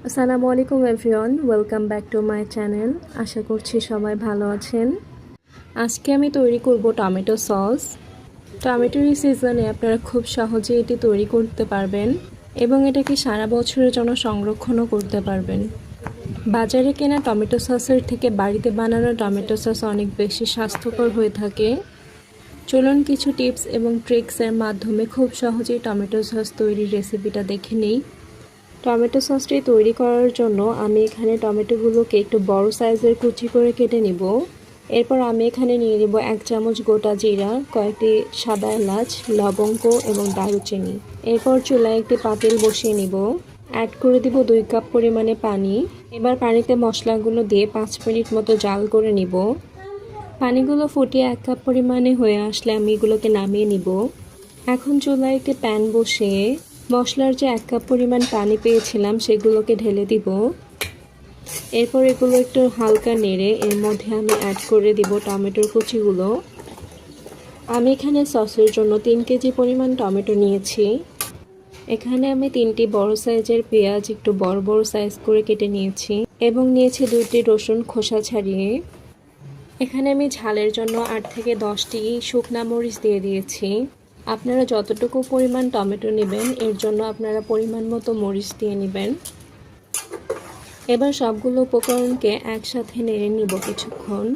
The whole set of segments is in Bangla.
আসসালামু আলাইকুম everyone, welcome back to my channel. আশা করছি সবাই ভালো আছেন। আজকে আমি তৈরি করব টমেটো সস। টমেটোর সিজনে আপনারা খুব সহজে এটি তৈরি করতে পারবেন এবং এটাকে সারা বছরের জন্য সংরক্ষণও করতে পারবেন। বাজারে কেনা টমেটো সসের থেকে বাড়িতে বানানো টমেটো সস অনেক বেশি স্বাস্থ্যকর হয়ে থাকে। চলুন কিছু টিপস এবং ট্রিক্সের মাধ্যমে খুব সহজেই টমেটো সস তৈরির রেসিপিটা দেখে নিই। টমেটো সসটি তৈরি করার জন্য আমি এখানে টমেটোগুলোকে একটু বড় সাইজের কুচি করে কেটে নিব। এরপর আমি এখানে নিয়ে নেব 1 চামচ গোটা জিরা, কয়েকটি সাদা এলাচ, লবঙ্গ এবং দারুচিনি। এরপর চুলায় একটি পাতিল বসিয়ে নিব। অ্যাড করে দিব 2 কাপ পরিমাণে পানি। এবার পানিতে মশলাগুলো দিয়ে 5 মিনিট মতো জাল করে নিব। পানিগুলো ফুটিয়ে 1 কাপ পরিমাণে হয়ে আসলে আমি এগুলোকে নামিয়ে নিব। এখন চুলায় একটি প্যান বসিয়ে মশলার যে 1 কাপ পরিমাণ পানি পেয়েছিলাম সেগুলোকে ঢেলে দিব। এরপর এগুলো একটু হালকা নেড়ে এর মধ্যে আমি অ্যাড করে দিব টমেটোর কুচিগুলো। আমি এখানে সসের জন্য 3 কেজি পরিমাণ টমেটো নিয়েছি। এখানে আমি 3টি বড় সাইজের পেঁয়াজ একটু বড় বড় সাইজ করে কেটে নিয়েছি এবং নিয়েছি 2টি রসুন খোসা ছাড়িয়ে। এখানে আমি ঝালের জন্য 8 থেকে 10টি শুকনা মরিচ দিয়ে দিয়েছি। আপনারা যতটুকু পরিমাণ টমেটো নেবেন এর জন্য আপনারা পরিমাণ মতো মরিচ দিয়ে নেবেন। এবার সবগুলো উপকরণকে একসাথে নেড়ে নিব কিছুক্ষণ।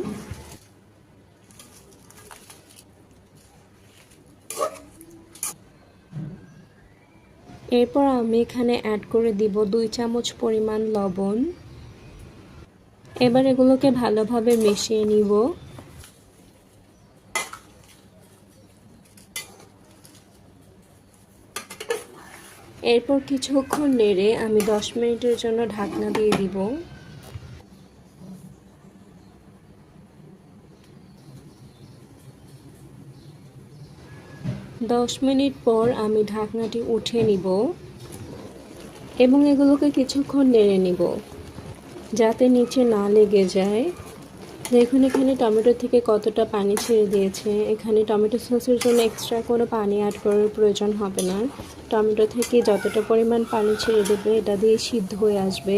এরপর আমি এখানে অ্যাড করে দিব 2 চামচ পরিমাণ লবণ। এবার এগুলোকে ভালোভাবে মিশিয়ে নিব। এরপর কিছুক্ষণ নেড়ে আমি 10 মিনিটের জন্য ঢাকনা দিয়ে দিব। 10 মিনিট পর আমি ঢাকনাটি উঠিয়ে নিব এবং এগুলোকে কিছুক্ষণ নেড়ে নিব যাতে নিচে না লেগে যায়। দেখুন এখানে টমেটো থেকে কতটা পানি ছেড়ে দিয়েছে। এখানে টমেটো সসের জন্য এক্সট্রা কোনো পানি অ্যাড করার প্রয়োজন হবে না। টমেটো থেকে যতটা পরিমাণ পানি ছেড়ে দেবে এটা দিয়ে সিদ্ধ হয়ে আসবে।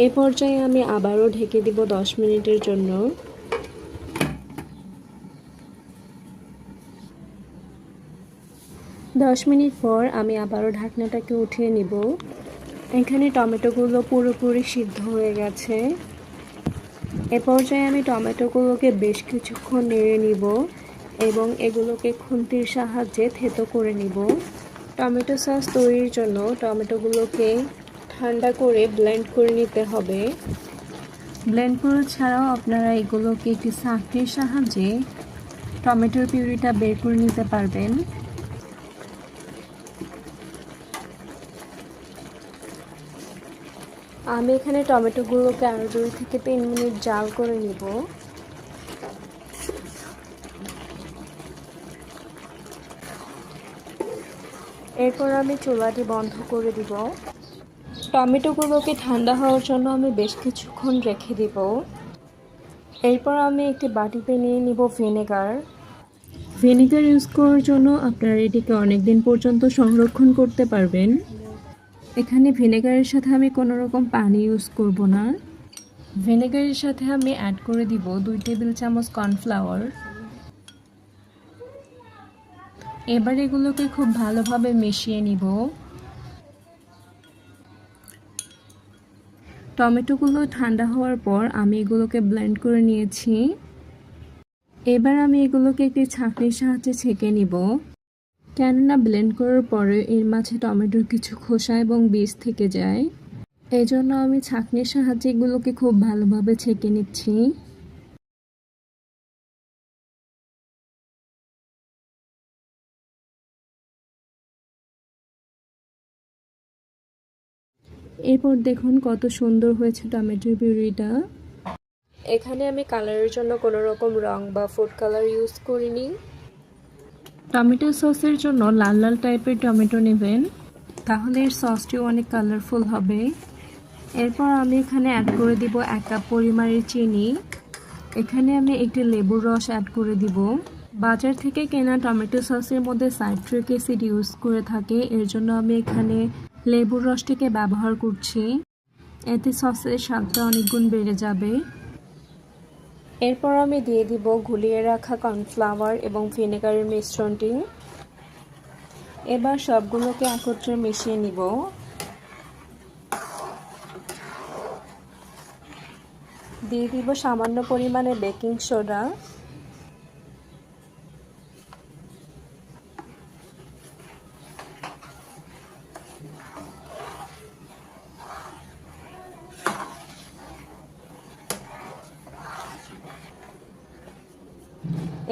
এই পর্যায়ে আমি আবারও ঢেকে দিব 10 মিনিটের জন্য। দশ মিনিট পর আমি আবারও ঢাকনাটাকে উঠিয়ে নিব। এখানে টমেটোগুলো পুরোপুরি সিদ্ধ হয়ে গেছে। এ পর্যায়ে আমি টমেটোগুলোকে বেশ কিছুক্ষণ নেড়ে নিব এবং এগুলোকে খুন্তির সাহায্যে থেতো করে নিব। টমেটো সস তৈরির জন্য টমেটোগুলোকে ঠান্ডা করে ব্লেন্ড করে নিতে হবে। ব্লেন্ড করা ছাড়াও আপনারা এগুলোকে একটি ছাঁকনির সাহায্যে টমেটোর পিউরিটা বের করে নিতে পারবেন। আমি এখানে টমেটোগুলোকে আরও 2 থেকে 3 মিনিট জাল করে নিব। এরপর আমি চুলাটি বন্ধ করে দিব। টমেটোগুলোকে ঠান্ডা হওয়ার জন্য আমি বেশ কিছুক্ষণ রেখে দিব। এরপর আমি একটি বাটিতে নিয়ে নিব ভিনেগার। ভিনেগার ইউজ করার জন্য আপনারা এটিকে অনেক দিন পর্যন্ত সংরক্ষণ করতে পারবেন। এখানে ভিনেগারের সাথে আমি কোনো রকম পানি ইউজ করব না। ভিনেগারের সাথে আমি অ্যাড করে দিব 2 টেবিল চামচ কর্নফ্লাওয়ার। এবার এগুলোকে খুব ভালোভাবে মিশিয়ে নিব। টমেটোগুলো ঠান্ডা হওয়ার পর আমি এগুলোকে ব্লেন্ড করে নিয়েছি। এবার আমি এগুলোকে একটি ছাঁকনির সাহায্যে ছেঁকে নিব, কেননা ব্লেন্ড করার পরে এর মাঝে টমেটোর কিছু খোসা এবং বীজ থেকে যায়। এই জন্য আমি ছাঁকনির সাহায্যে এগুলোকে খুব ভালোভাবে ছেঁকে নিচ্ছি। এরপর দেখুন কত সুন্দর হয়েছে টমেটোর পিউরিটা। এখানে আমি কালারের জন্য কোনো রকম রং বা ফুড কালার ইউজ করিনি। টমেটো সসের জন্য লাল লাল টাইপের টমেটো নেবেন, তাহলে এর সসটিও অনেক কালারফুল হবে। এরপর আমি এখানে অ্যাড করে দিব 1 কাপ পরিমাণের চিনি। এখানে আমি একটি লেবুর রস অ্যাড করে দিব। বাজার থেকে কেনা টমেটো সসের মধ্যে সাইট্রিক অ্যাসিড ইউজ করে থাকে, এর জন্য আমি এখানে লেবুর রসটিকে ব্যবহার করছি। এতে সসের স্বাদটা অনেক গুণ বেড়ে যাবে। এরপর আমি দিয়ে দিব গুলিয়ে রাখা কর্নফ্লাওয়ার এবং ভিনেগারের মিশ্রণটি। এবার সবগুলোকে একত্রে মিশিয়ে নিব। দিয়ে দিব সামান্য পরিমাণে বেকিং সোডা।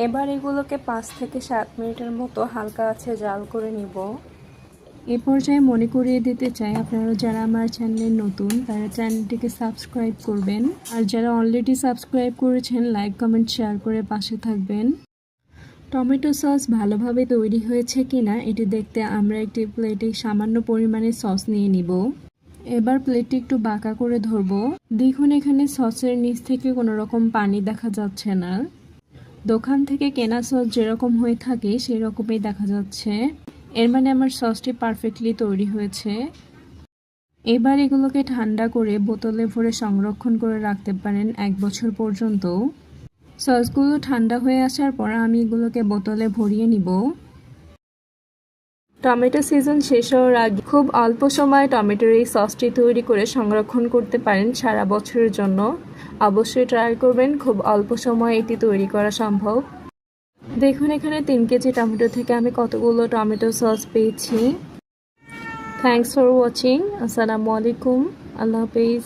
এবার এগুলোকে 5 থেকে 7 মিনিটের মতো হালকা আঁচে জাল করে নিব। এ পর্যায়ে মনে করিয়ে দিতে চাই, আপনারা যারা আমার চ্যানেলে নতুন তারা চ্যানেলটিকে সাবস্ক্রাইব করবেন, আর যারা অলরেডি সাবস্ক্রাইব করেছেন লাইক কমেন্ট শেয়ার করে পাশে থাকবেন। টমেটো সস ভালোভাবে তৈরি হয়েছে কিনা এটি দেখতে আমরা একটি প্লেটে সামান্য পরিমাণে সস নিয়ে নিব। এবার প্লেটটি একটু বাঁকা করে ধরবো। দেখুন এখানে সসের নিচ থেকে কোনো রকম পানি দেখা যাচ্ছে না। দোকান থেকে কেনা সস যেরকম হয়ে থাকে সেই রকমই দেখা যাচ্ছে। এর মানে আমার সসটি পারফেক্টলি তৈরি হয়েছে। এবার এগুলোকে ঠান্ডা করে বোতলে ভরে সংরক্ষণ করে রাখতে পারেন 1 বছর পর্যন্ত। সসগুলো ঠান্ডা হয়ে আসার পর আমি এগুলোকে বোতলে ভরিয়ে নিব। টমেটো সিজন শেষ হওয়ার আগে খুব অল্প সময়ে টমেটোর এই সসটি তৈরি করে সংরক্ষণ করতে পারেন সারা বছরের জন্য। অবশ্যই ট্রাই করবেন, খুব অল্প সময়ে এটি তৈরি করা সম্ভব। দেখুন এখানে 3 কেজি টমেটো থেকে আমি কতগুলো টমেটো সস পেয়েছি। Thanks for watching. আসসালামু আলাইকুম। আল্লাহ হাফেজ।